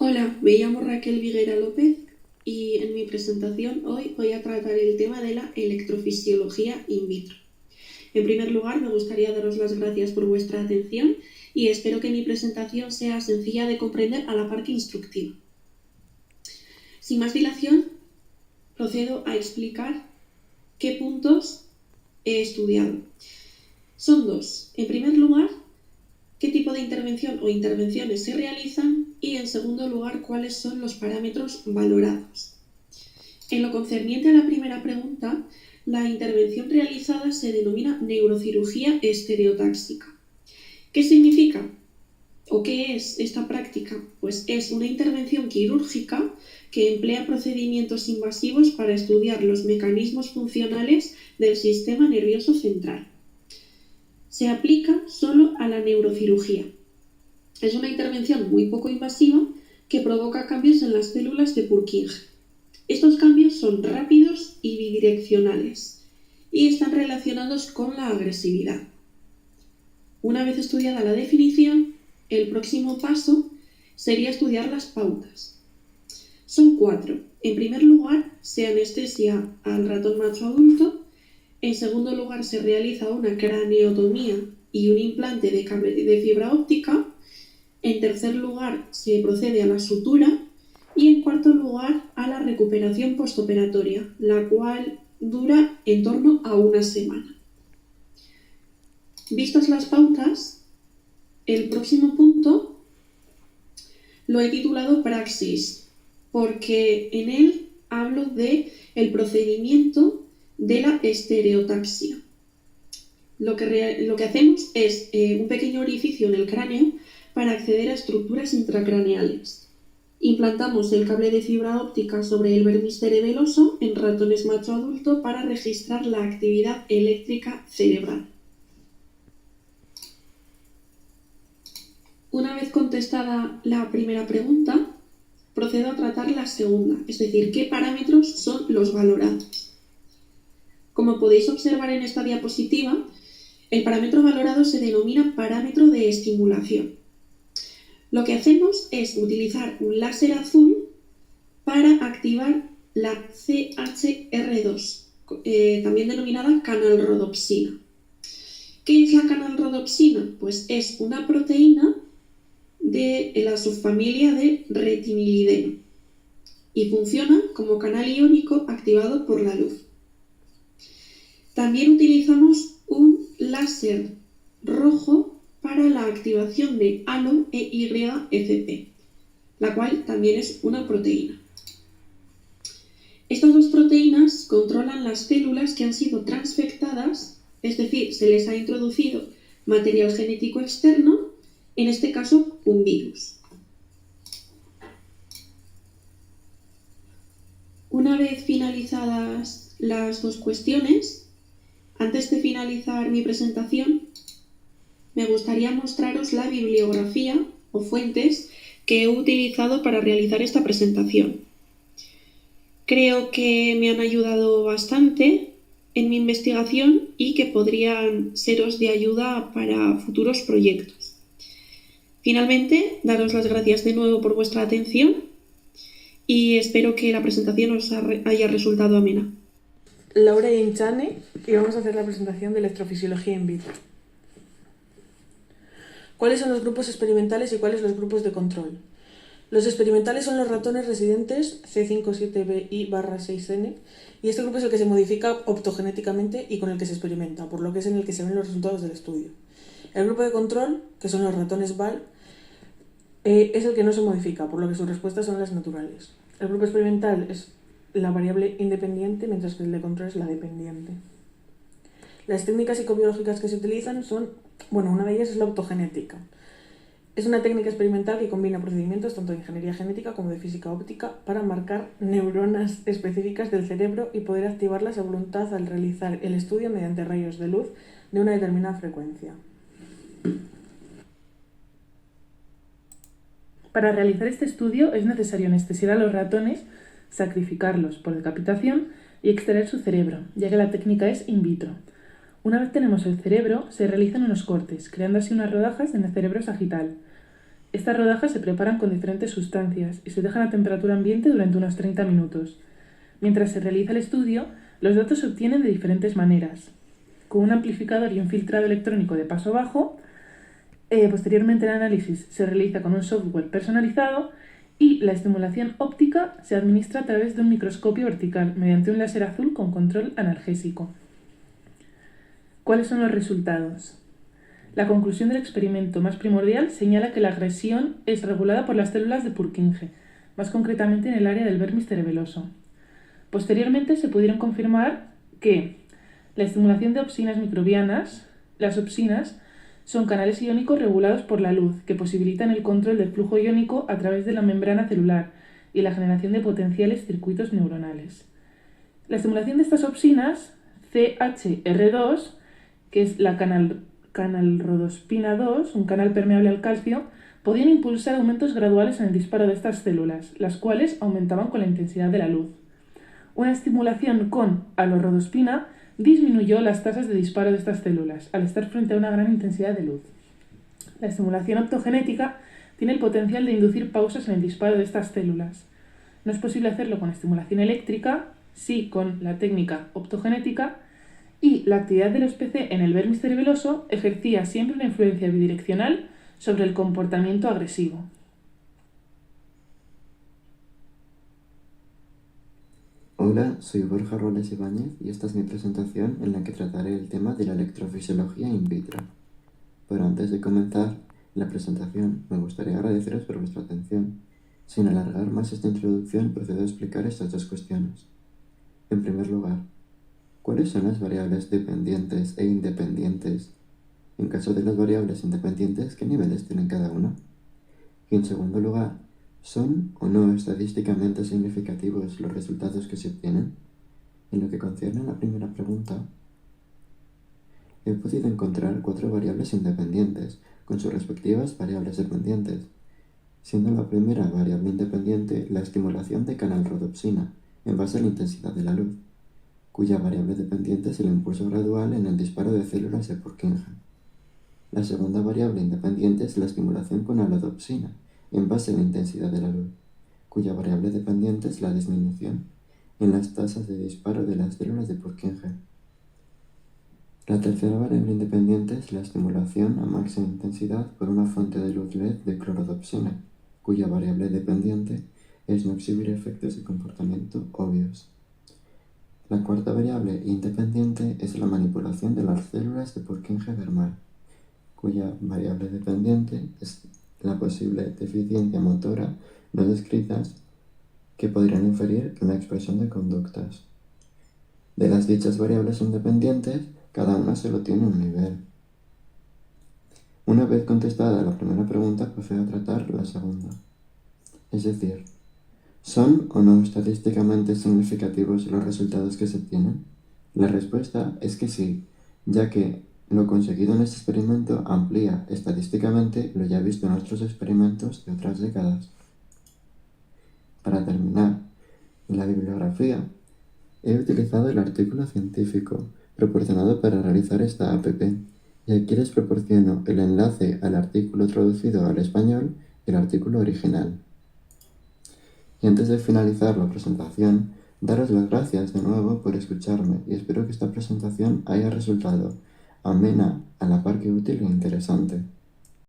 Hola, me llamo Raquel Viguera López y en mi presentación hoy voy a tratar el tema de la electrofisiología in vitro. En primer lugar, me gustaría daros las gracias por vuestra atención y espero que mi presentación sea sencilla de comprender a la par que instructiva. Sin más dilación, procedo a explicar qué puntos he estudiado. Son dos. En primer lugar, qué tipo de intervención o intervenciones se realizan y, en segundo lugar, cuáles son los parámetros valorados. En lo concerniente a la primera pregunta, la intervención realizada se denomina neurocirugía estereotáxica. ¿Qué significa o qué es esta práctica? Pues es una intervención quirúrgica que emplea procedimientos invasivos para estudiar los mecanismos funcionales del sistema nervioso central. Se aplica solo a la neurocirugía. Es una intervención muy poco invasiva que provoca cambios en las células de Purkinje. Estos cambios son rápidos y bidireccionales y están relacionados con la agresividad. Una vez estudiada la definición, el próximo paso sería estudiar las pautas. Son 4. En primer lugar, se anestesia al ratón macho adulto. En segundo lugar, se realiza una craneotomía y un implante de cable de fibra óptica. En tercer lugar, se procede a la sutura. Y en cuarto lugar, a la recuperación postoperatoria, la cual dura en torno a una semana. Vistas las pautas, el próximo punto lo he titulado Praxis, porque en él hablo de el procedimiento de la estereotaxia. Lo que hacemos es un pequeño orificio en el cráneo para acceder a estructuras intracraneales. Implantamos el cable de fibra óptica sobre el vermis cerebeloso en ratones macho adulto para registrar la actividad eléctrica cerebral. Una vez contestada la primera pregunta, procedo a tratar la segunda, es decir, qué parámetros son los valorados. Como podéis observar en esta diapositiva, el parámetro valorado se denomina parámetro de estimulación. Lo que hacemos es utilizar un láser azul para activar la CHR2, también denominada canalrodopsina. ¿Qué es la canalrodopsina? Pues es una proteína de la subfamilia de retinilideno y funciona como canal iónico activado por la luz. También utilizamos un láser rojo para la activación de ALO-EYFP, la cual también es una proteína. Estas dos proteínas controlan las células que han sido transfectadas, es decir, se les ha introducido material genético externo, en este caso un virus. Una vez finalizadas las dos cuestiones, antes de finalizar mi presentación, me gustaría mostraros la bibliografía o fuentes que he utilizado para realizar esta presentación. Creo que me han ayudado bastante en mi investigación y que podrían seros de ayuda para futuros proyectos. Finalmente, daros las gracias de nuevo por vuestra atención y espero que la presentación os haya resultado amena. Laura y Inchane, y vamos a hacer la presentación de electrofisiología in vitro. ¿Cuáles son los grupos experimentales y cuáles los grupos de control? Los experimentales son los ratones residentes C57BI/6N y este grupo es el que se modifica optogenéticamente y con el que se experimenta, por lo que es en el que se ven los resultados del estudio. El grupo de control, que son los ratones BAL, es el que no se modifica, por lo que sus respuestas son las naturales. El grupo experimental es la variable independiente, mientras que el de control es la dependiente. Las técnicas psicobiológicas que se utilizan son, una de ellas es la optogenética. Es una técnica experimental que combina procedimientos tanto de ingeniería genética como de física óptica para marcar neuronas específicas del cerebro y poder activarlas a voluntad al realizar el estudio mediante rayos de luz de una determinada frecuencia. Para realizar este estudio es necesario anestesiar a los ratones, sacrificarlos por decapitación y extraer su cerebro, ya que la técnica es in vitro. Una vez tenemos el cerebro, se realizan unos cortes, creando así unas rodajas en el cerebro sagital. Estas rodajas se preparan con diferentes sustancias y se dejan a temperatura ambiente durante unos 30 minutos. Mientras se realiza el estudio, los datos se obtienen de diferentes maneras, con un amplificador y un filtrado electrónico de paso bajo. Posteriormente el análisis se realiza con un software personalizado y la estimulación óptica se administra a través de un microscopio vertical mediante un láser azul con control analgésico. ¿Cuáles son los resultados? La conclusión del experimento más primordial señala que la agresión es regulada por las células de Purkinje, más concretamente en el área del vermis cerebeloso. Posteriormente se pudieron confirmar que la estimulación de opsinas microbianas, las opsinas, son canales iónicos regulados por la luz que posibilitan el control del flujo iónico a través de la membrana celular y la generación de potenciales circuitos neuronales. La estimulación de estas opsinas, CHR2, que es la canalrodospina 2, un canal permeable al calcio, podían impulsar aumentos graduales en el disparo de estas células, las cuales aumentaban con la intensidad de la luz. Una estimulación con alorrodospina disminuyó las tasas de disparo de estas células, al estar frente a una gran intensidad de luz. La estimulación optogenética tiene el potencial de inducir pausas en el disparo de estas células. No es posible hacerlo con estimulación eléctrica, sí con la técnica optogenética, y la actividad de los PC en el vermis cerebeloso ejercía siempre una influencia bidireccional sobre el comportamiento agresivo. Hola, soy Borja Robles Ibáñez y esta es mi presentación en la que trataré el tema de la electrofisiología in vitro. Pero antes de comenzar la presentación, me gustaría agradeceros por vuestra atención. Sin alargar más esta introducción, procedo a explicar estas dos cuestiones. En primer lugar, ¿cuáles son las variables dependientes e independientes? En caso de las variables independientes, ¿qué niveles tienen cada una? Y en segundo lugar, ¿son o no estadísticamente significativos los resultados que se obtienen? En lo que concierne a la primera pregunta, he podido encontrar 4 variables independientes con sus respectivas variables dependientes, siendo la primera variable independiente la estimulación de canalrodopsina en base a la intensidad de la luz, cuya variable dependiente es el impulso gradual en el disparo de células de Purkinje. La segunda variable independiente es la estimulación con alodopsina en base a la intensidad de la luz, cuya variable dependiente es la disminución en las tasas de disparo de las células de Purkinje. La tercera variable independiente es la estimulación a máxima intensidad por una fuente de luz LED de clorodopsina, cuya variable dependiente es no exhibir efectos de comportamiento obvios. La cuarta variable independiente es la manipulación de las células de Purkinje dermal, cuya variable dependiente es la posible deficiencia motora no descritas que podrían inferir en la expresión de conductas. De las dichas variables independientes, cada una solo tiene un nivel. Una vez contestada la primera pregunta, procedo a tratar la segunda. Es decir, ¿son o no estadísticamente significativos los resultados que se obtienen? La respuesta es que sí, ya que lo conseguido en este experimento amplía estadísticamente lo ya visto en otros experimentos de otras décadas. Para terminar, en la bibliografía he utilizado el artículo científico proporcionado para realizar esta app y aquí les proporciono el enlace al artículo traducido al español y el artículo original. Y antes de finalizar la presentación, daros las gracias de nuevo por escucharme y espero que esta presentación haya resultado amena, a la par que útil e interesante.